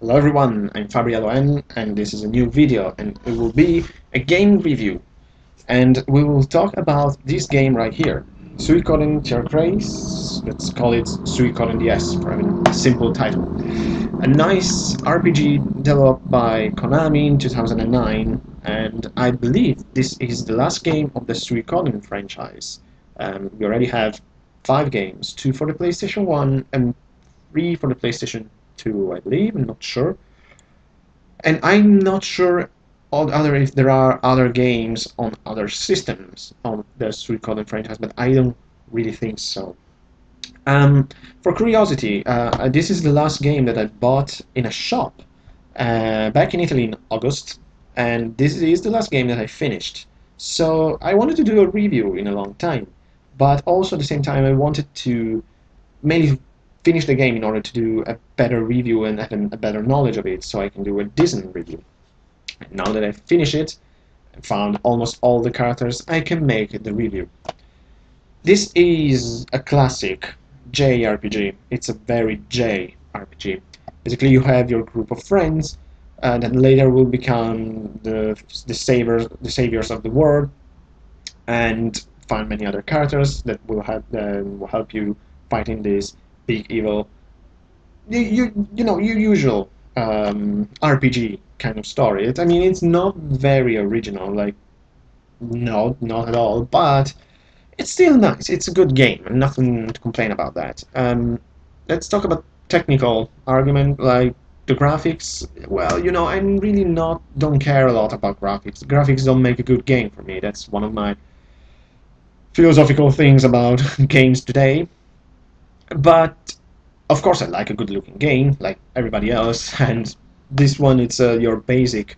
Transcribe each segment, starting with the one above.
Hello everyone, I'm Fabriello N, and this is a new video, and it will be a game review. And we will talk about this game right here, Suikoden DS. Let's call it Suikoden DS for having a simple title. A nice RPG developed by Konami in 2009, and I believe this is the last game of the Suikoden franchise. We already have 5 games, 2 for the PlayStation 1 and 3 for the PlayStation 2, I believe. I'm not sure. And I'm not sure if there are other games on other systems on the Suikoden franchise, but I don't really think so. For curiosity, this is the last game that I bought in a shop back in Italy in August, and this is the last game that I finished. So I wanted to do a review in a long time, but also at the same time I wanted to mainly finish the game in order to do a better review and have a better knowledge of it, so I can do a decent review. And now that I've finished it and found almost all the characters, I can make the review. This is a classic JRPG. It's a very JRPG. Basically, you have your group of friends that later will become the saviors of the world, and find many other characters that will help you fighting this big evil. Your usual RPG kind of story. I mean, it's not very original, like no, not at all, but it's still nice. It's a good game, and nothing to complain about that. Let's talk about technical argument, like the graphics. Well, I'm really don't care a lot about graphics. Graphics don't make a good game for me. That's one of my philosophical things about games today. But of course, I like a good-looking game, like everybody else, and this one it's your basic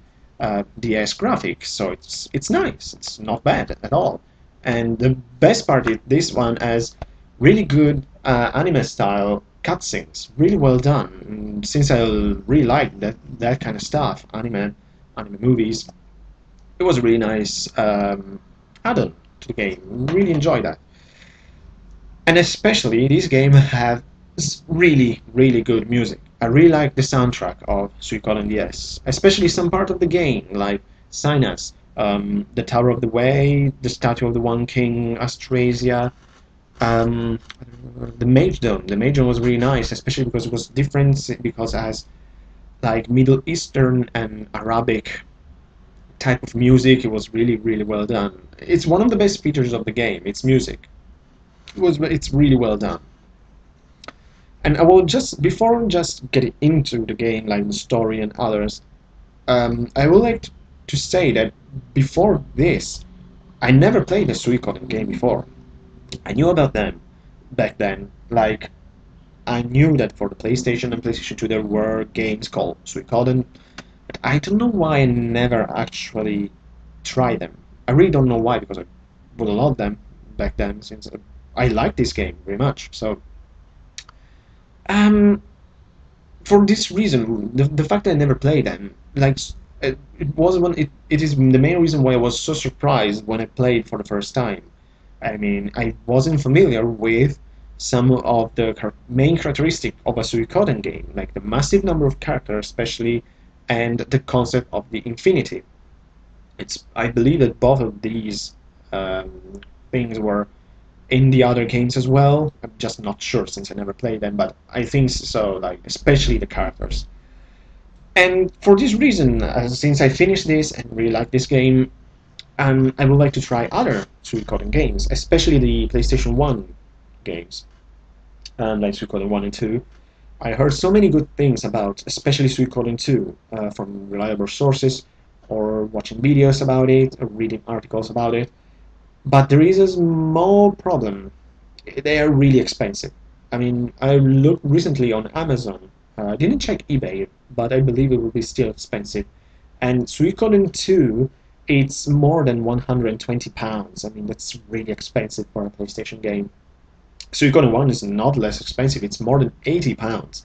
DS graphics, so it's nice. It's not bad at all. And the best part is this one has really good anime-style cutscenes, really well done. And since I really like that kind of stuff, anime movies, it was a really nice add-on to the game. Really enjoy that. And especially this game has really, really good music. I really like the soundtrack of Suikoden DS, especially some part of the game, like Sinus, the Tower of the Way, the Statue of the One King, Austrasia, the Mage Dome. The Mage Dome was really nice, especially because it was different, because it has like Middle Eastern and Arabic type of music. It was really, really well done. It's one of the best features of the game. It's music. It's really well done. And I will before getting into the game, like the story and others, I would like to say that before this, I never played a Suikoden game before. I knew about them back then, like I knew that for the PlayStation and PlayStation 2 there were games called Suikoden, but I don't know why I never actually tried them. I really don't know why, because I would have loved them back then, since I like this game very much. So for this reason, the fact that I never played them, like it was it is the main reason why I was so surprised when I played for the first time. I mean, I wasn't familiar with some of the main characteristics of a Suikoden game, like the massive number of characters, especially, and the concept of the infinity. I believe that both of these things were in the other games as well. I'm just not sure since I never played them, but I think so, like especially the characters. And for this reason, since I finished this and really like this game, I would like to try other Suikoden games, especially the PlayStation 1 games, like Suikoden 1 and 2. I heard so many good things about, especially Suikoden 2, from reliable sources, or watching videos about it, or reading articles about it. But there is a small problem. They are really expensive. I mean, I looked recently on Amazon. I didn't check eBay, but I believe it will be still expensive. And Suikoden 2, it's more than £120. I mean, that's really expensive for a PlayStation game. Suikoden 1 is not less expensive, it's more than £80.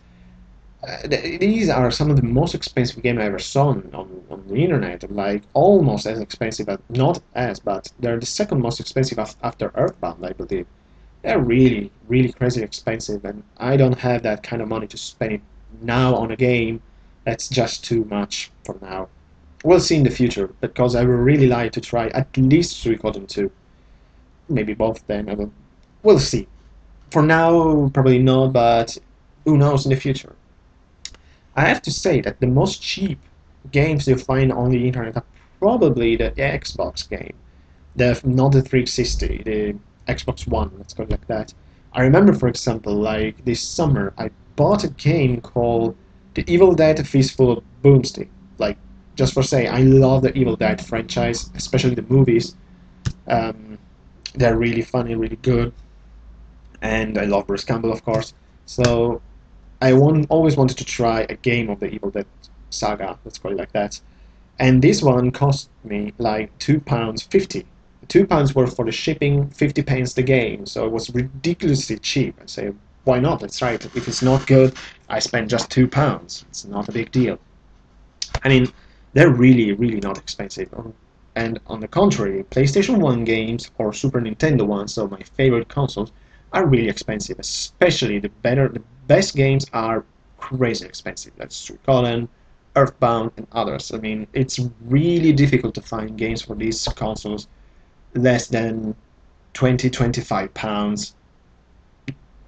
These are some of the most expensive games I ever saw on the internet, like almost as expensive, but not as, but they're the second most expensive after Earthbound, I believe. They're really, really crazy expensive, and I don't have that kind of money to spend it now on a game That's just too much for now. We'll see in the future, because I would really like to try at least Suikoden 2. Maybe both then. We'll see. For now, probably not, but who knows in the future. I have to say that the most cheap games you find on the internet are probably the Xbox game. Not the 360, the Xbox One, let's call it like that. I remember, for example, like this summer, I bought a game called The Evil Dead Fistful of Boomstick. Like, just for say, I love the Evil Dead franchise, especially the movies. Um, they're really funny, really good, and I love Bruce Campbell, of course. So always wanted to try a game of the Evil Dead saga, let's call it like that. And this one cost me like £2.50. £2 worth for the shipping, 50 pence the game. So it was ridiculously cheap. I say, why not? Let's try it. If it's not good, I spend just £2. It's not a big deal. I mean, they're really, really not expensive. And on the contrary, PlayStation 1 games or Super Nintendo ones, so my favorite consoles, are really expensive. Especially the best games are crazy expensive. That's Suikoden, Earthbound, and others. I mean, it's really difficult to find games for these consoles less than 20-25 pounds.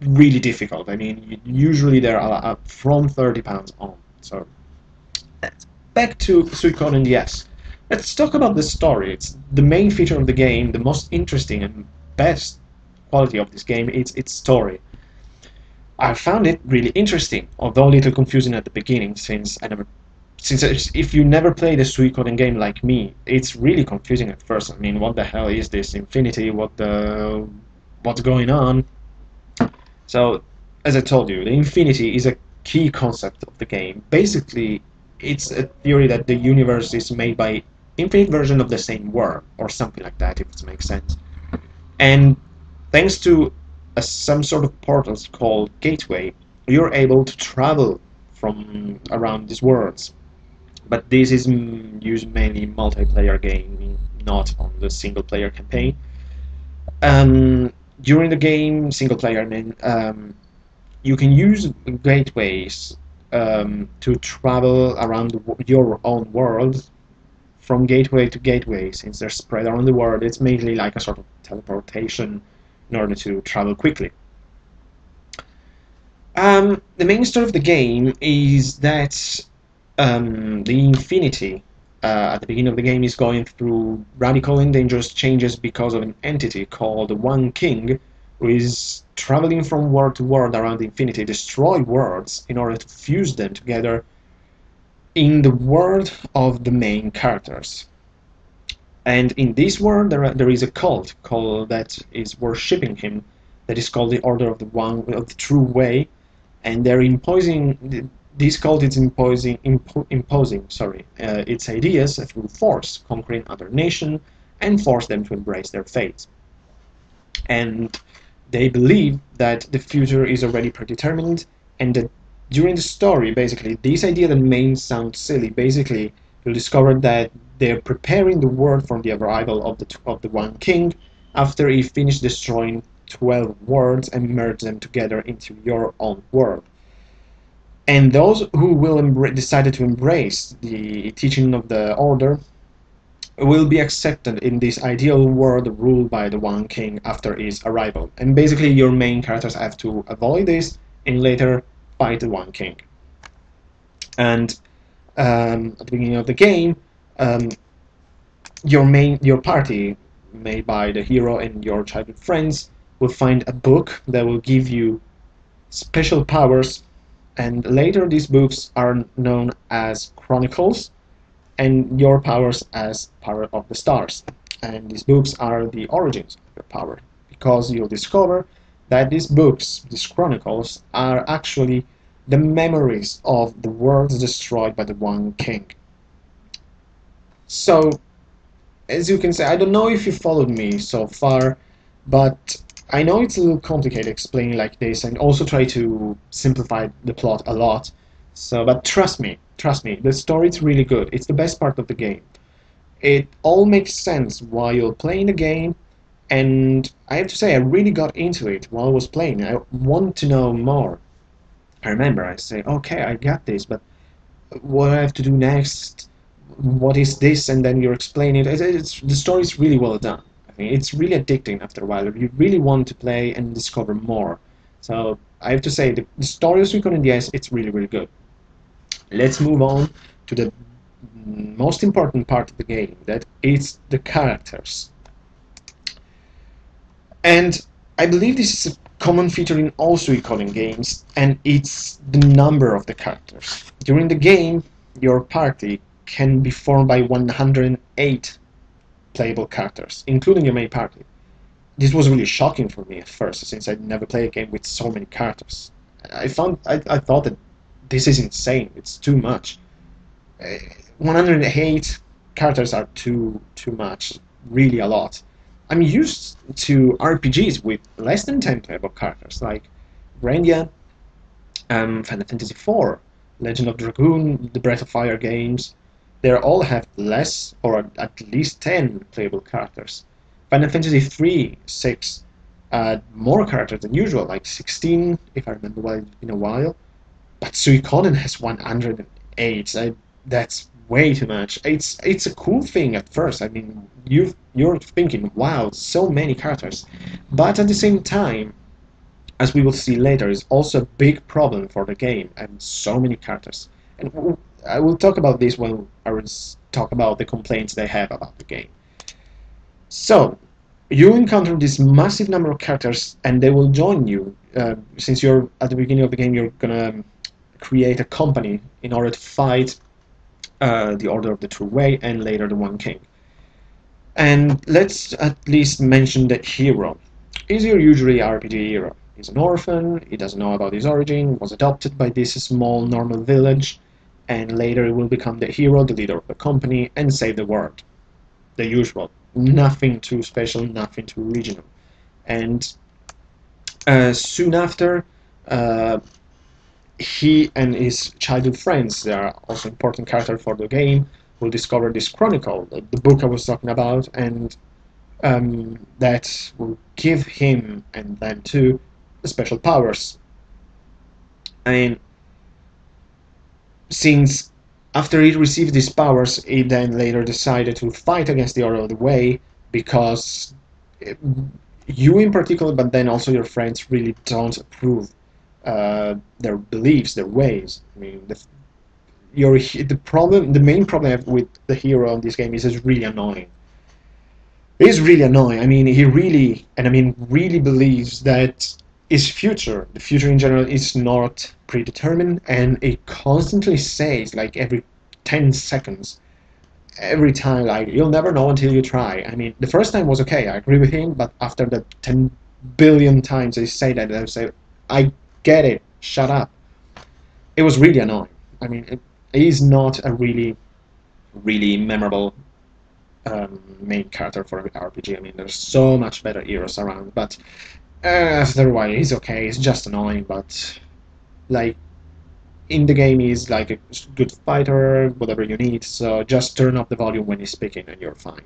Really difficult. I mean, usually they're from £30 on. So back to Suikoden DS. Let's talk about the story. It's the main feature of the game, the most interesting and best quality of this game. It's its story. I found it really interesting, although a little confusing at the beginning, since if you never played a Suikoden game like me, it's really confusing at first. I mean, what the hell is this Infinity? What's going on? So, as I told you, the Infinity is a key concept of the game. Basically, it's a theory that the universe is made by infinite version of the same world, or something like that, if it makes sense. And thanks to some sort of portals called Gateway, you're able to travel from around these worlds. But this is used mainly in multiplayer game, not on the single player campaign. During the game, single player, you can use gateways to travel around your own world from gateway to gateway. Since they're spread around the world, it's mainly like a sort of teleportation in order to travel quickly. The main story of the game is that the Infinity at the beginning of the game is going through radical and dangerous changes because of an entity called the One King, who is traveling from world to world around the Infinity, destroy worlds in order to fuse them together in the world of the main characters. And in this world, there is a cult that is worshipping him, that is called the Order of the True Way, and they're imposing. This cult is imposing its ideas through force, conquering other nations and force them to embrace their fate. And they believe that the future is already predetermined, and that during the story, basically, this idea that may sound silly, basically, you'll discover that they're preparing the world for the arrival of the One King after he finished destroying 12 worlds and merge them together into your own world. And those who will decided to embrace the teaching of the Order will be accepted in this ideal world ruled by the One King after his arrival. And basically, your main characters have to avoid this and later fight the One King. And at the beginning of the game, your party, made by the hero and your childhood friends, will find a book that will give you special powers, and later these books are known as Chronicles, and your powers as Power of the Stars. And these books are the origins of your power, because you'll discover that these books, these Chronicles, are actually the memories of the worlds destroyed by the One King. So, as you can say, I don't know if you followed me so far, but I know it's a little complicated explaining like this, and also try to simplify the plot a lot. So, but trust me, the story is really good. It's the best part of the game. It all makes sense while you're playing the game, and I have to say I really got into it while I was playing. I want to know more. I remember I say, okay, I got this, but what I have to do next, what is this, and then you explain it. The story is really well done. I mean, it's really addicting after a while. You really want to play and discover more. So I have to say, the story of Suikoden DS, it's really, really good. Let's move on to the most important part of the game, that is the characters. And I believe this is a common feature in all Suikoden games, and it's the number of the characters. During the game, your party can be formed by 108 playable characters, including your main party. This was really shocking for me at first, since I'd never played a game with so many characters. I thought that this is insane. It's too much. 108 characters are too much. Really a lot. I'm used to RPGs with less than 10 playable characters, like Grandia, Final Fantasy IV, Legend of Dragoon, the Breath of Fire games. They all have less or at least 10 playable characters. Final Fantasy III, 6, more characters than usual, like 16, if I remember well, in a while. But Suikoden has 108. That's way too much. It's a cool thing at first. I mean, you're thinking, wow, so many characters. But at the same time, as we will see later, is also a big problem for the game, and so many characters. And I will talk about this when I will talk about the complaints they have about the game. So, you encounter this massive number of characters, and they will join you. Since you're at the beginning of the game, you're gonna create a company in order to fight the Order of the True Way and later the One King. And let's at least mention the hero. He's your usually RPG hero. He's an orphan, he doesn't know about his origin, was adopted by this small normal village, and later he will become the hero, the leader of the company, and save the world. The usual. Nothing too special, nothing too original. And soon after, he and his childhood friends, they are also important characters for the game, will discover this chronicle, the book I was talking about, and that will give him and them too special powers. I mean, since after he received these powers, he then later decided to fight against the Order of the Way because you in particular, but then also your friends really don't approve their beliefs, their ways. I mean, the main problem I have with the hero of this game is he's really annoying. He's really annoying. I mean, he really, and I mean, really believes that his future, the future in general, is not predetermined, and he constantly says, like every 10 seconds, every time, like, you'll never know until you try. I mean, the first time was okay, I agree with him, but after the 10 billion times they say that, I say, I get it, shut up. It was really annoying. I mean, he's not a really memorable main character for an RPG. I mean, there's so much better heroes around, but after a while, he's okay. He's just annoying, but like in the game, he's like a good fighter, whatever you need. So just turn up the volume when he's speaking, and you're fine.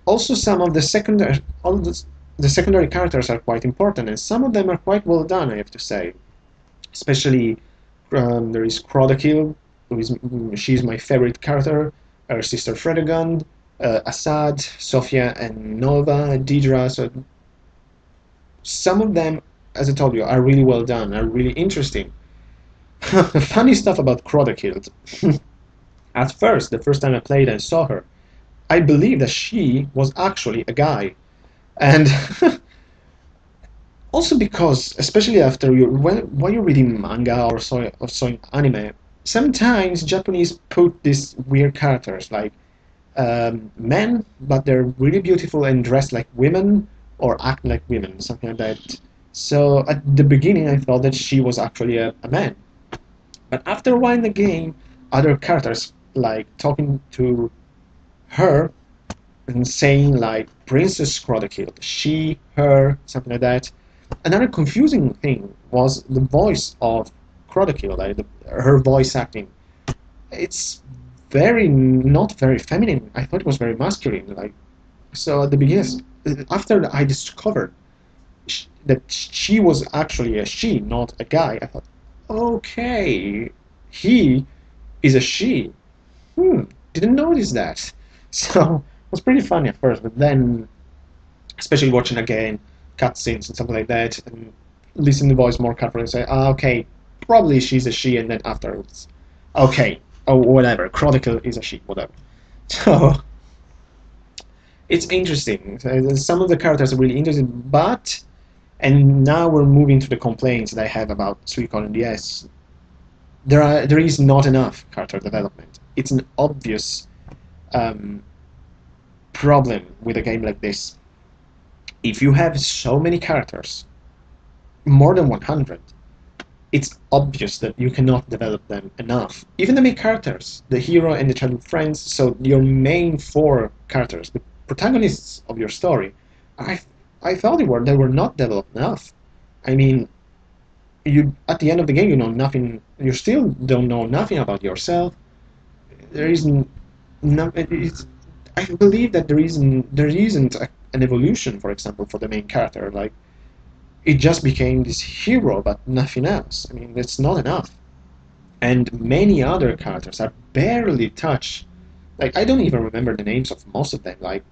Also, some of the secondary characters are quite important, and some of them are quite well done, I have to say. Especially, there is Crowdakil, she's my favorite character. Her sister Fredegund, Assad, Sofia, and Nova, Deidre. So some of them, as I told you, are really well done, are really interesting. Funny stuff about Crowdakil. At first, the first time I played and saw her, I believed that she was actually a guy. And also because, especially after when you're reading manga or so anime, sometimes Japanese put these weird characters like men, but they're really beautiful and dressed like women or act like women, something like that. So at the beginning, I thought that she was actually a man. But after a while in the game, other characters like talking to her and saying like Princess Crowdakil, she, her, something like that. Another confusing thing was the voice of Crowdakil, like her voice acting. It's not very feminine. I thought it was very masculine. Like, so at the beginning, after I discovered that she was actually a she, not a guy, I thought, okay, he is a she. Hmm, didn't notice that. So it was pretty funny at first, but then, especially watching again cutscenes and something like that, and listening to the voice more carefully and say, okay, probably she's a she, and then afterwards, okay, oh, whatever, Chronicle is a she, whatever. So it's interesting. Some of the characters are really interesting, but, and now we're moving to the complaints that I have about Suikoden DS. There is not enough character development. It's an obvious um, problem with a game like this. If you have so many characters, more than 100, it's obvious that you cannot develop them enough. Even the main characters, the hero and the childhood friends, so your main four characters, the protagonists of your story, I I thought they were not developed enough. I mean, you at the end of the game you know nothing. You still don't know nothing about yourself. There isn't. No, I believe that there isn't an evolution, for example, for the main character. Like it just became this hero, but nothing else. I mean, it's not enough. And many other characters are barely touched. Like I don't even remember the names of most of them. Like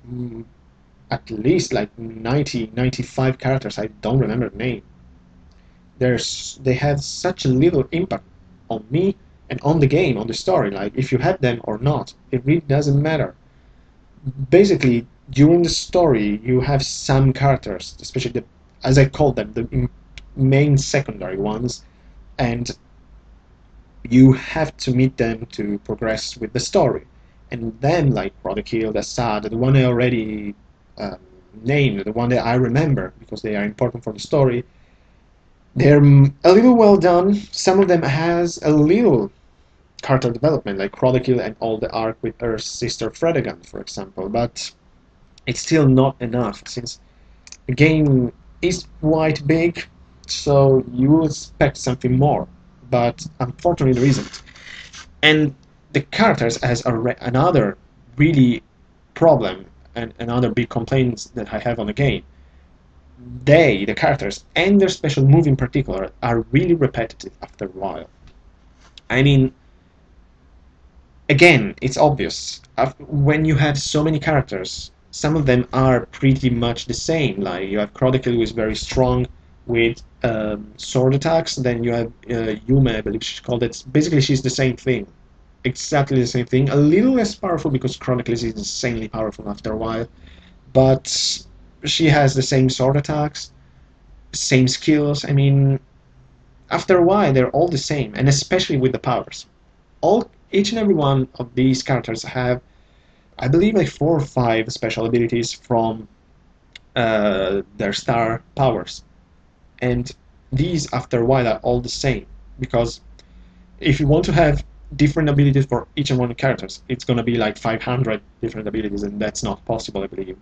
at least like 90, 95 characters. I don't remember the name. They have such a little impact on me and on the game, on the story. Like if you have them or not, it really doesn't matter. Basically, during the story, you have some characters, especially the, as I call them, the main secondary ones, and you have to meet them to progress with the story. And then, like Rodakil, Assad, the one I already um, named, the one that I remember because they are important for the story, they're a little well done. Some of them has a little character development, like Rodakil and all the arc with her sister Fredegan, for example. But it's still not enough since the game is quite big, so you will expect something more. But unfortunately, there isn't. And the characters has another really problem and another big complaints that I have on the game. The characters, and their special move in particular, are really repetitive after a while. I mean, again, it's obvious. When you have so many characters, some of them are pretty much the same. Like you have Chronicle, who is very strong with sword attacks. Then you have Yume, I believe she's called it. Basically, she's the same thing, exactly the same thing. A little less powerful because Chronicle is insanely powerful after a while, but she has the same sword attacks, same skills. I mean, after a while, they're all the same, and especially with the powers. Each and every one of these characters have, I believe, like 4 or 5 special abilities from their star powers, and these after a while are all the same because if you want to have different abilities for each and one of the characters, it's going to be like 500 different abilities, and that's not possible, I believe.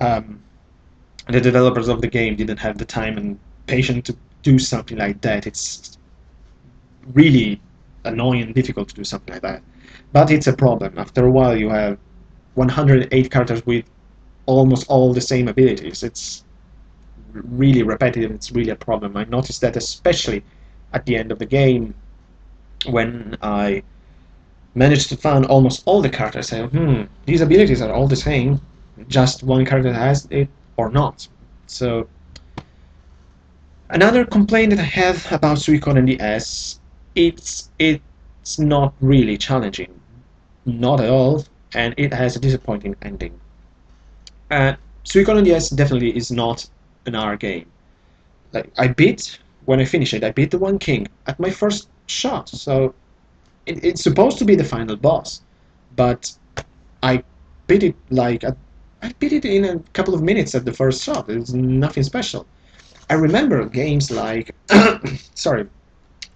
Um, the developers of the game didn't have the time and patience to do something like that. It's really annoying and difficult to do something like that. But it's a problem. After a while, you have 108 characters with almost all the same abilities. It's really repetitive. It's really a problem. I noticed that especially at the end of the game when I managed to find almost all the characters. I say, these abilities are all the same. Just one character has it or not. So another complaint that I have about Suikoden DS, it's not really challenging, not at all, and it has a disappointing ending. Suikoden DS definitely is not an R game. Like when I finish it, I beat the One King at my first shot. So it's supposed to be the final boss, but I beat it I beat it in a couple of minutes at the first shot. It's nothing special. I remember games like sorry,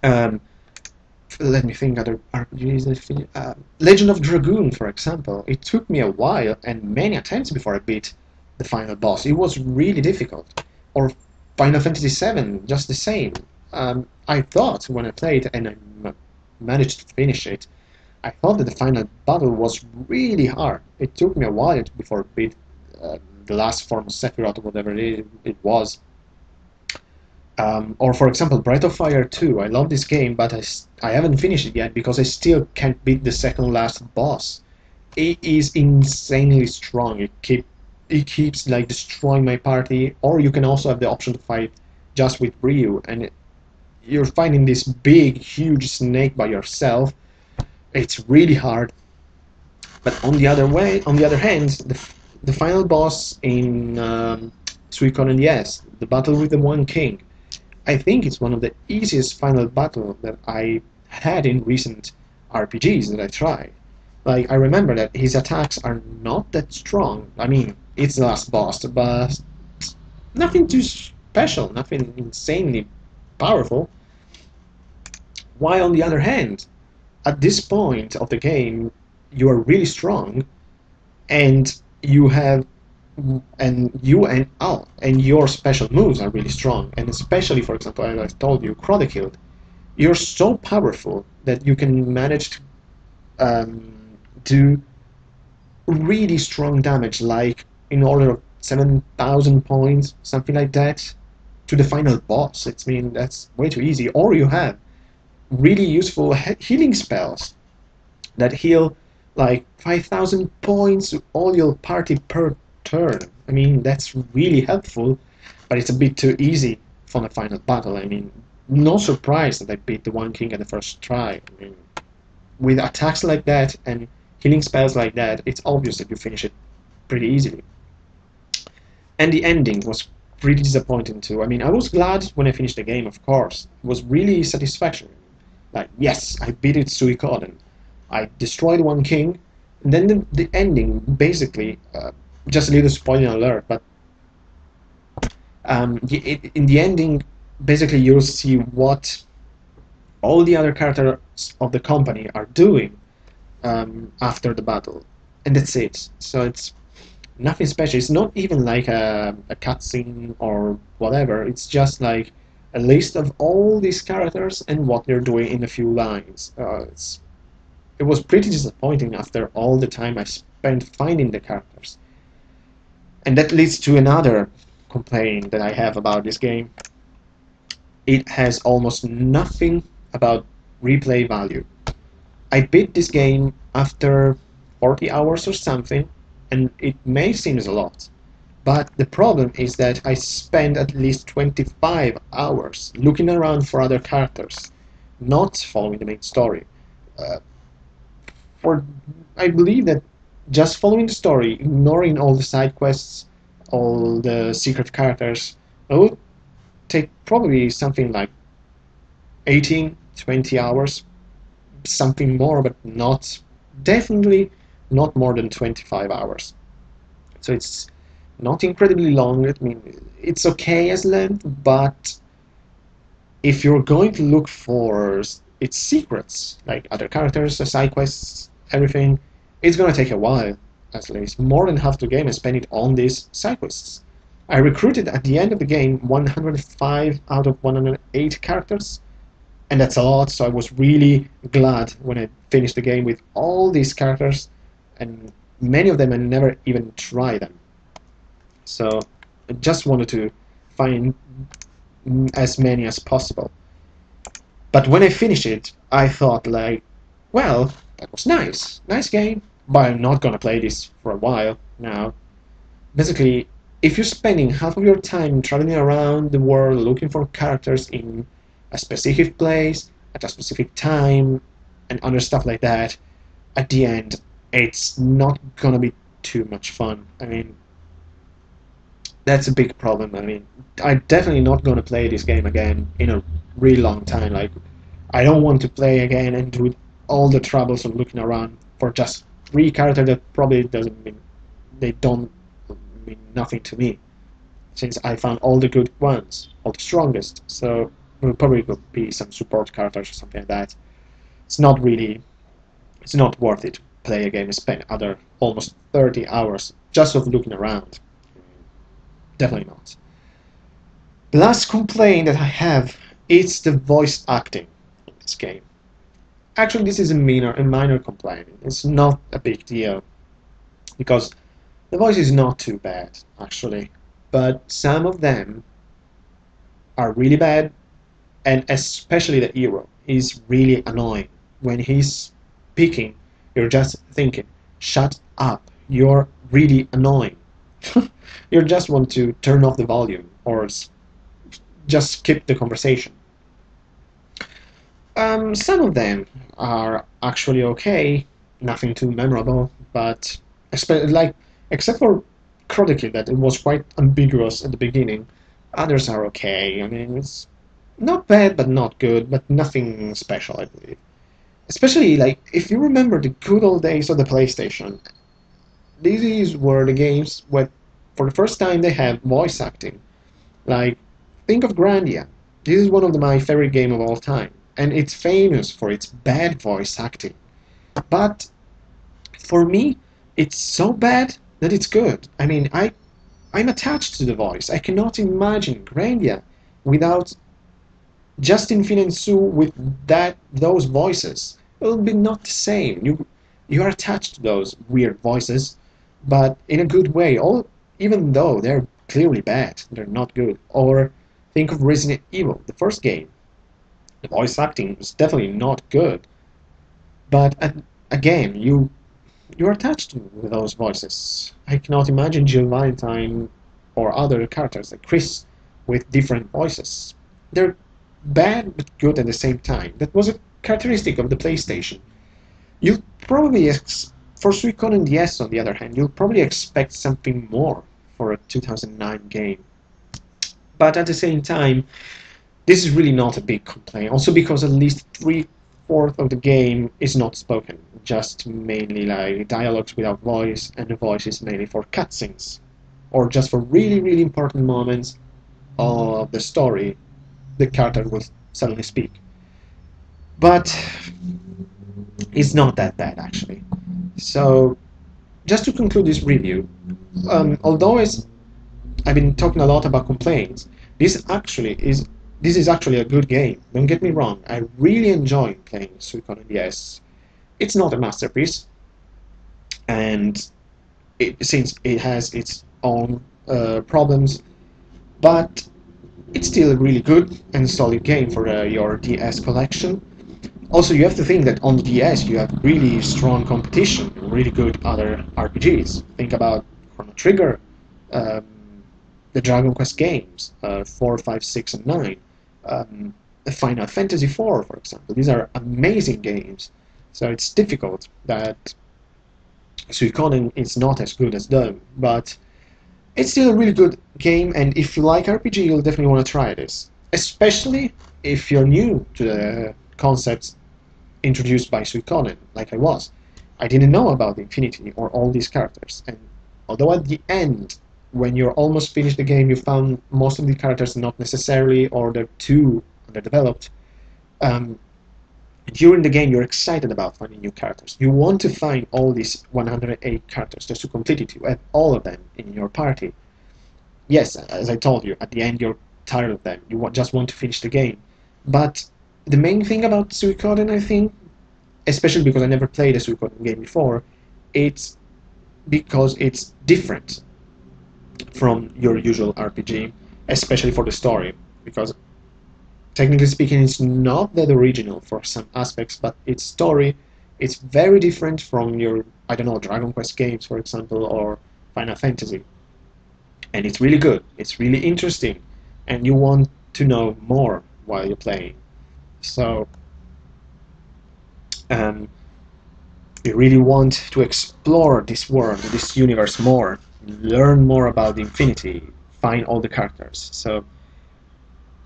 um, let me think other RPGs. Legend of Dragoon, for example. It took me a while and many attempts before I beat the final boss. It was really difficult. Or Final Fantasy VII, just the same. I thought when I played and I managed to finish it, I thought that the final battle was really hard. It took me a while before I beat the last form of Sephiroth or whatever it was. Or for example, Breath of Fire 2. I love this game, but I haven't finished it yet because I still can't beat the second last boss. It is insanely strong. It keeps like destroying my party. Or you can also have the option to fight just with Ryu, and you're fighting this big, huge snake by yourself. It's really hard. But on the other hand, the final boss in Suikoden DS, the battle with the One King, I think it's one of the easiest final battle that I had in recent RPGs that I tried. Like I remember that his attacks are not that strong. I mean, it's the last boss, but nothing too special, nothing insanely powerful. While on the other hand, at this point of the game, you are really strong, and you have and your special moves are really strong, and especially, for example, as I told you, Chrodekild, you're so powerful that you can manage to do really strong damage, like in order of 7,000 points, something like that, to the final boss. It's I mean that's way too easy. Or you have really useful healing spells that heal like 5,000 points to all your party per turn. I mean, that's really helpful, but it's a bit too easy for the final battle. I mean, no surprise that I beat the One King at the first try. I mean, with attacks like that and healing spells like that, it's obvious that you finish it pretty easily. And the ending was pretty disappointing too. I mean, I was glad when I finished the game, of course. It was really satisfactory. Like, yes, I beat it Suikoden. I destroyed One King. And then the ending, basically, just a little spoiler alert, but in the ending, basically you'll see what all the other characters of the company are doing after the battle, and that's it. So it's nothing special. It's not even like a cutscene or whatever. It's just like a list of all these characters and what they're doing in a few lines. It was pretty disappointing after all the time I spent finding the characters. And that leads to another complaint that I have about this game. It has almost nothing about replay value. I beat this game after 40 hours or something, and it may seem a lot, but the problem is that I spent at least 25 hours looking around for other characters, not following the main story. Uh, for I believe that just following the story, ignoring all the side quests, all the secret characters, it would take probably something like 18, 20 hours, something more, but definitely not more than 25 hours. So it's not incredibly long. I mean, it's okay as length, but if you're going to look for its secrets, like other characters, side quests, everything, it's gonna take a while. At least more than half the game I spent it on these side quests. I recruited at the end of the game 105 out of 108 characters, and that's a lot. So I was really glad when I finished the game with all these characters, and many of them I never even tried them. So I just wanted to find as many as possible. But when I finished it, I thought like, well, that was nice game, but I'm not gonna play this for a while now. Basically, if you're spending half of your time traveling around the world looking for characters in a specific place at a specific time and other stuff like that, at the end, it's not gonna be too much fun. I mean, that's a big problem. I mean, I'm definitely not gonna play this game again in a really long time. Like, I don't want to play again and do all the troubles of looking around for just three characters that probably doesn't mean they don't mean nothing to me, since I found all the good ones, all the strongest. So it will probably be some support characters or something like that. It's not worth it to play a game and spend other almost 30 hours just of looking around. Definitely not. The last complaint that I have is the voice acting in this game. Actually, this is a minor complaint. It's not a big deal because the voice is not too bad actually, but some of them are really bad, and especially the hero is really annoying. When he's speaking, you're just thinking, shut up, you're really annoying. You just want to turn off the volume or just skip the conversation. Some of them are actually okay, nothing too memorable, but like except for Chronicle, that it was quite ambiguous at the beginning. Others are okay. I mean, it's not bad, but not good, but nothing special, I believe. Especially like if you remember the good old days of the PlayStation, these were the games where, for the first time, they had voice acting. Like, think of Grandia. This is one of my favorite game of all time, and it's famous for its bad voice acting. But for me, it's so bad that it's good. I mean, I'm attached to the voice. I cannot imagine Grandia without Justin Fin and Sue with those voices. It will be not the same. You are attached to those weird voices, but in a good way. All even though they're clearly bad, they're not good. Or think of Resident Evil, the first game. The voice acting was definitely not good, but again, you're attached to those voices. I cannot imagine Jill Valentine or other characters like Chris with different voices. They're bad but good at the same time. That was a characteristic of the PlayStation. You'll probably, for Suikoden DS on the other hand, you'll probably expect something more for a 2009 game. But at the same time, this is really not a big complaint. Also because at least three-fourths of the game is not spoken, just mainly like dialogues without voice, and the voice is mainly for cutscenes, or just for really, really important moments of the story, the character will suddenly speak. But it's not that bad actually. So, just to conclude this review, although I've been talking a lot about complaints, this is actually a good game. Don't get me wrong. I really enjoy playing Suikoden DS. It's not a masterpiece, and since it has its own problems, but it's still a really good and solid game for your DS collection. Also, you have to think that on the DS you have really strong competition, really good other RPGs. Think about Chrono Trigger, um, the Dragon Quest games, 4, 5, 6, and 9, Final Fantasy 4, for example. These are amazing games. So it's difficult that Suikoden is not as good as them, but it's still a really good game, and if you like RPG, you'll definitely want to try this. Especially if you're new to the concepts introduced by Suikoden, like I was. I didn't know about Infinity or all these characters, and although at the end, when you're almost finished the game, you found most of the characters not necessarily, or they're too underdeveloped, during the game you're excited about finding new characters. You want to find all these 108 characters just to complete it. You have all of them in your party. Yes, as I told you, at the end you're tired of them. You just want to finish the game. But the main thing about Suikoden, I think, especially because I never played a Suikoden game before, it's because it's different from your usual RPG, especially for the story. Because technically speaking, it's not that original for some aspects, but its story, it's very different from your, I don't know, Dragon Quest games, for example, or Final Fantasy. And it's really good, it's really interesting, and you want to know more while you're playing. So, you really want to explore this world, this universe more, learn more about the Infinity, find all the characters. So,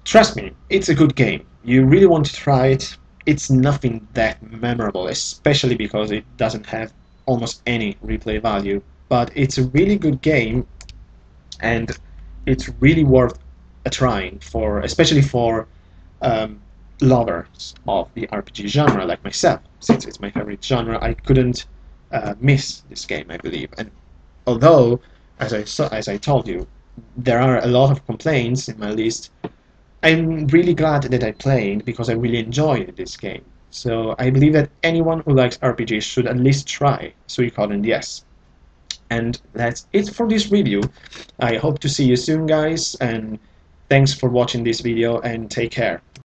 trust me, it's a good game. You really want to try it. It's nothing that memorable, especially because it doesn't have almost any replay value. But it's a really good game, and it's really worth a trying for, especially for lovers of the RPG genre like myself. Since it's my favorite genre, I couldn't miss this game, I believe. And although, as I told you, there are a lot of complaints in my list, I'm really glad that I played because I really enjoyed this game. So I believe that anyone who likes RPGs should at least try Suikoden DS. And that's it for this review. I hope to see you soon, guys, and Thanks for watching this video and take care.